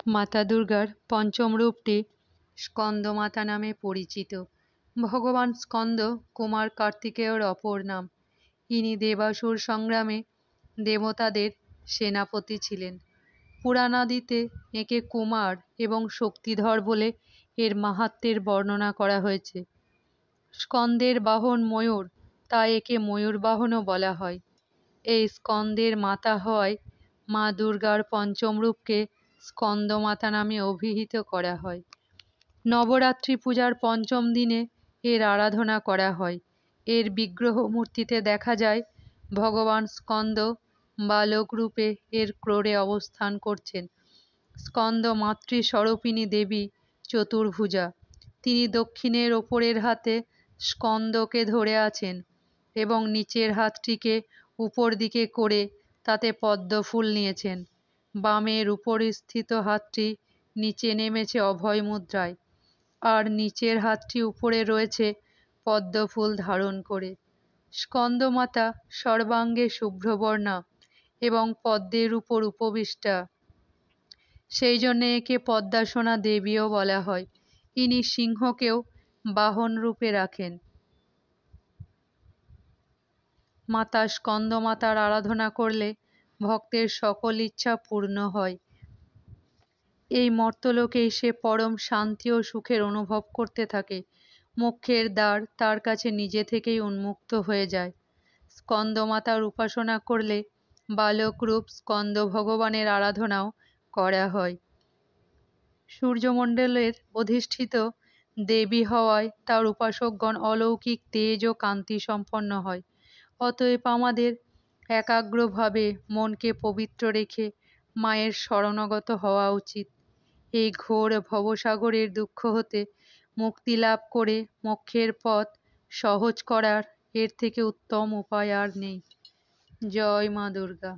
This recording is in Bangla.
মাতা দুর্গার পঞ্চম রূপটি স্কন্দমাতা নামে পরিচিত। ভগবান স্কন্দ কুমার কার্তিকেয়র অপর নাম। ইনি দেবাসুর সংগ্রামে দেবতাদের সেনাপতি ছিলেন। পুরাণাদিতে একে কুমার এবং শক্তিধর বলে এর মাহাত্ম্যের বর্ণনা করা হয়েছে। স্কন্দের বাহন ময়ূর, তাই একে ময়ূর বাহনও বলা হয়। এই স্কন্দের মাতা হওয়ায় মা দুর্গার পঞ্চম রূপকে স্কন্দমাতা নামে অভিহিত করা হয়। নবরাত্রি পূজার পঞ্চম দিনে এর আরাধনা করা হয়। এর বিগ্রহ মূর্তিতে দেখা যায় ভগবান স্কন্দ বালক রূপে এর ক্রোড়ে অবস্থান করছেন। স্কন্দ মাতৃস্বরূপিণী দেবী চতুর্ভুজা। তিনি দক্ষিণের ওপরের হাতে স্কন্দকে ধরে আছেন এবং নিচের হাতটিকে উপর দিকে করে তাতে পদ্মফুল নিয়েছেন। বামের উপরিস্থিত হাতটি নিচে নেমেছে অভয় মুদ্রায়, আর নিচের হাতটি উপরে রয়েছে পদ্মফুল ধারণ করে। স্কন্দমাতা সর্বাঙ্গে শুভ্রবর্ণা এবং পদ্মের উপর উপবিষ্টা, সেই জন্যে একে পদ্মাসনা দেবীও বলা হয়। ইনি সিংহকেও বাহন রূপে রাখেন। মাতা স্কন্দমাতার আরাধনা করলে ভক্তের সকল ইচ্ছা পূর্ণ হয়। এই মর্তলোকেই সে পরম শান্তি ও সুখের অনুভব করতে থাকে। মোক্ষের দ্বার তার কাছে নিজে থেকেই উন্মুক্ত হয়ে যায়। স্কন্দমাতার উপাসনা করলে বালকরূপ স্কন্দ ভগবানের আরাধনাও করা হয়। সূর্যমণ্ডলের অধিষ্ঠিত দেবী হওয়ায় তার উপাসকগণ অলৌকিক তেজ ও কান্তি সম্পন্ন হয়। অতএব আমাদের একাগ্রভাবে মনকে পবিত্র রেখে মায়ের শরণাগত হওয়া উচিত। এই ঘোর ভবসাগরের দুঃখ হতে মুক্তি লাভ করে মোক্ষের পথ সহজ করার এর থেকে উত্তম উপায় আর নেই। জয় মা দুর্গা।